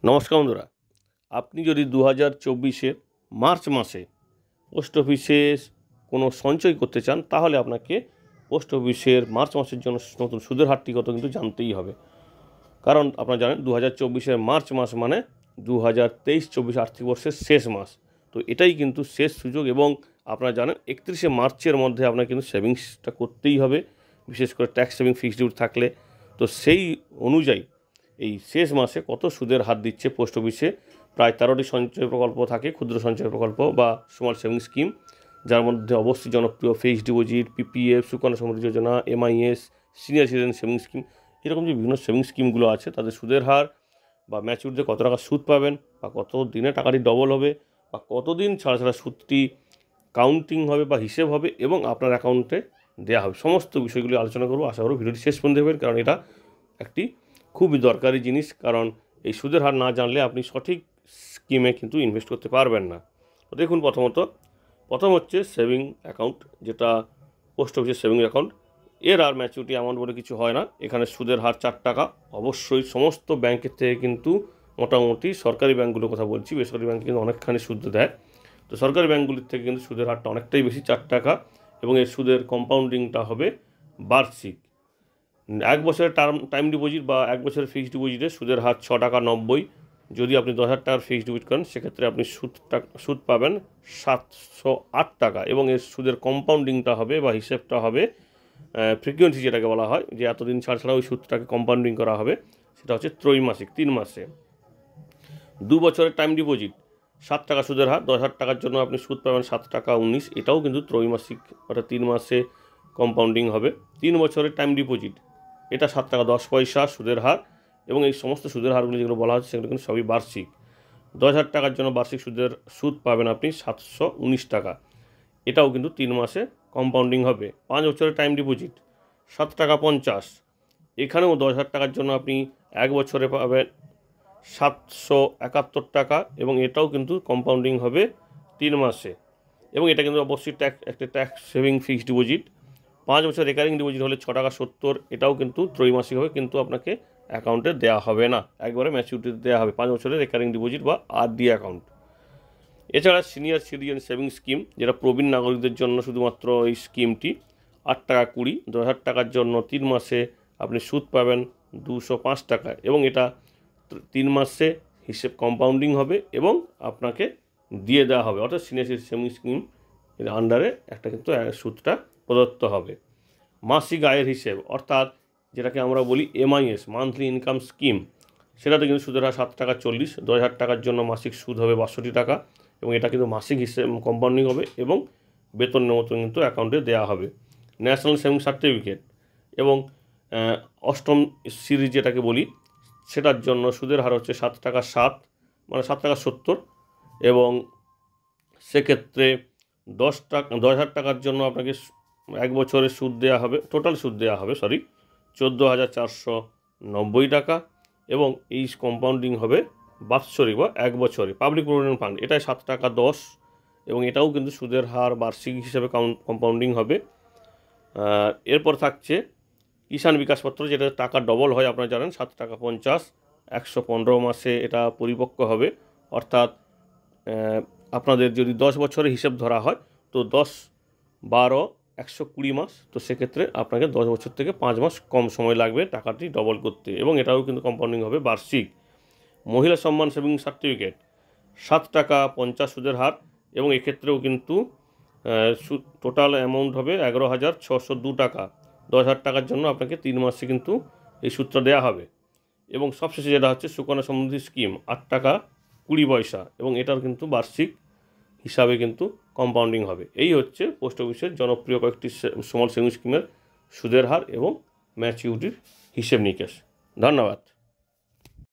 নমস্কার বন্ধুরা, আপনি যদি 2024-এর মার্চ মাসে পোস্ট অফিসে কোনো সঞ্চয় করতে চান, তাহলে আপনাকে পোস্ট অফিসের মার্চ মাসের জন্য নতুন সুদের হারটি কত কিন্তু জানতেই হবে। কারণ আপনারা জানেন 2024-এর মার্চ মাস মানে 2023-24 আর্থিক বর্ষের শেষ মাস। তো এটাই কিন্তু শেষ সুযোগ এবং আপনারা জানেন 31শে মার্চের মধ্যে আপনার কিন্তু সেভিংসটা করতেই হবে, বিশেষ করে ট্যাক্স সেভিং ফিক্সড ডিপোজিট থাকলে। তো সেই অনুযায়ী এই শেষ মাসে কত সুদের হার দিচ্ছে পোস্ট অফিসে। প্রায় 13টি সঞ্চয় প্রকল্প থাকে, ক্ষুদ্র সঞ্চয় প্রকল্প বা স্মল সেভিং স্কিম, যার মধ্যে অবশ্যই জনপ্রিয় fixed deposit, PPF, Sukanya Samriddhi Yojana, MIS, senior citizen saving scheme, এরকম যে বিভিন্ন সেভিং স্কিমগুলো আছে তাদের সুদের হার বা ম্যাচুরিটিতে কত টাকা সুদ পাবেন বা কত দিনে টাকাটি ডবল হবে বা কতদিন ছাড়া ছাড়া সুদটি কাউন্টিং হবে বা হিসেব হবে এবং আপনার অ্যাকাউন্টে দেওয়া হবে, সমস্ত বিষয়গুলি আলোচনা করবো। আশা করব ভিডিওটি শেষ পর্যন্ত দেখবেন, কারণ এটা একটি খুবই দরকারি জিনিস। কারণ এই সুদের হার না জানলে আপনি সঠিক স্কিমে কিন্তু ইনভেস্ট করতে পারবেন না। তো দেখুন, প্রথম হচ্ছে সেভিং অ্যাকাউন্ট, যেটা পোস্ট অফিসের সেভিং অ্যাকাউন্ট। এর আর ম্যাচুরিটি অ্যামাউন্ট বলে কিছু হয় না। এখানে সুদের হার 4 টাকা। অবশ্যই সমস্ত ব্যাংকের থেকে কিন্তু মোটামুটি, সরকারি ব্যাংকগুলোর কথা বলছি, বেসরকারি ব্যাংক কিন্তু অনেকখানি সুদ দেয়। তো সরকারি ব্যাংকগুলির থেকে কিন্তু সুদের হারটা অনেকটাই বেশি, 4 টাকা, এবং এর সুদের কম্পাউন্ডিংটা হবে বার্ষিক। 1 বছরের টাইম ডিপোজিট বা 1 বছরের ফিক্সড ডিপোজিটে সুদের হার 6 টাকা 90। যদি আপনি 10,000 টাকার ফিক্সড ডিপোজিট করেন, সেক্ষেত্রে আপনি সুদ পাবেন 708 টাকা, এবং এর সুদের কম্পাউন্ডিংটা হবে বা হিসেবটা হবে ফ্রিকোয়েন্সি, যেটাকে বলা হয় যে এতদিন ছাড়া ওই সুদটাকে কম্পাউন্ডিং করা হবে, সেটা হচ্ছে ত্রৈমাসিক, 3 মাসে। 2 বছরের টাইম ডিপোজিট 7 টাকা সুদের হার, 10,000 টাকার জন্য আপনি সুদ পাবেন 7 টাকা 19। এটাও কিন্তু ত্রৈমাসিক, অর্থাৎ 3 মাসে কম্পাউন্ডিং হবে। 3 বছরের টাইম ডিপোজিট, এটা 7 টাকা 10 পয়সা সুদের হার, এবং এই সমস্ত সুদের হারগুলি যেগুলো বলা হচ্ছে সেগুলো কিন্তু সবই বার্ষিক। 10,000 টাকার জন্য বার্ষিক সুদ পাবেন আপনি 719 টাকা, এটাও কিন্তু 3 মাসে কম্পাউন্ডিং হবে। 5 বছরের টাইম ডিপোজিট 7 টাকা 50, এখানেও 10,000 টাকার জন্য আপনি 1 বছরে পাবেন 771 টাকা, এবং এটাও কিন্তু কম্পাউন্ডিং হবে 3 মাসে, এবং এটা কিন্তু অবশ্যই একটা ট্যাক্স সেভিং ফিক্সড ডিপোজিট। 5 বছর রেকারিং ডিপোজিট হলে 6 টাকা 70, এটাও কিন্তু ত্রৈমাসিক হবে, কিন্তু আপনাকে অ্যাকাউন্টে দেওয়া হবে না, একবারে ম্যাচুরিটিতে দেওয়া হবে 5 বছরের রেকারিং ডিপোজিট বা আরডি অ্যাকাউন্ট। এছাড়া সিনিয়র সিটিজেন সেভিং স্কিম, যেটা প্রবীণ নাগরিকদের জন্য শুধুমাত্র এই স্কিমটি, 8 টাকা 20। 10,000 টাকার জন্য 3 মাসে আপনি সুদ পাবেন 205 টাকা, এবং এটা 3 মাসে হিসেব কম্পাউন্ডিং হবে এবং আপনাকে দিয়ে দেওয়া হবে, অর্থাৎ সিনিয়র সিটিজেন সেভিং স্কিম এর আন্ডারে একটা কিন্তু সুদটা প্রদত্ত হবে। মাসিক আয়ের হিসেব, অর্থাৎ যেটাকে আমরা বলি এমআইএস, মান্থলি ইনকাম স্কিম, সেটাতে কিন্তু সুদের হার 7 টাকা 40। 10,000 টাকার জন্য মাসিক সুদ হবে 62 টাকা, এবং এটা কিন্তু মাসিক হিসেবে কম্পাউন্ডিং হবে এবং বেতনের মতো কিন্তু অ্যাকাউন্টে দেওয়া হবে। ন্যাশনাল সেভিং সার্টিফিকেট এবং অষ্টম সিরিজ যেটাকে বলি, সেটার জন্য সুদের হার হচ্ছে 7 টাকা 7, মানে 7 টাকা 70, এবং সেক্ষেত্রে 10,000 টাকার জন্য আপনাকে 1 বছরের সুদ দেওয়া হবে, টোটাল সুদ দেওয়া হবে 14,490 টাকা, এবং এই কম্পাউন্ডিং হবে বাৎসরিক বা 1 বছরে। পাবলিক প্রভিডেন্ট ফান্ড, এটাই 7 টাকা 10, এবং এটাও কিন্তু সুদের হার বার্ষিক হিসেবে কম্পাউন্ডিং হবে। এরপর থাকছে কিষাণ বিকাশ পত্র, যেটা টাকা ডবল হয়, আপনারা জানেন, 7 টাকা 50, 115 মাসে এটা পরিপক্ক হবে, অর্থাৎ আপনাদের যদি 10 বছরের হিসেব ধরা হয়, তো 10, 12, 120 মাস, তো সেক্ষেত্রে আপনাকে 10 বছর থেকে 5 মাস কম সময় লাগবে টাকাটি ডবল করতে, এবং এটাও কিন্তু কম্পাউন্ডিং হবে বার্ষিক। মহিলা সম্মান সেভিং সার্টিফিকেট 7 টাকা 50 সুদের হার, এবং এক্ষেত্রেও কিন্তু টোটাল অ্যামাউন্ট হবে 11,602 টাকা। 10,000 টাকার জন্য আপনাকে 3 মাসে কিন্তু এই সুদটা দেওয়া হবে। এবং সবশেষে যেটা হচ্ছে সুকন্যা সমৃদ্ধি স্কিম, 8 টাকা 20 পয়সা, এবং এটার কিন্তু বার্ষিক হিসাবে কিন্তু কম্পাউন্ডিং হবে। এই হচ্ছে পোস্ট অফিসের জনপ্রিয় কয়েকটি স্মল সেভিং স্কিমের সুদের হার এবং ম্যাচিউরিটির হিসেব নিকেশ। ধন্যবাদ।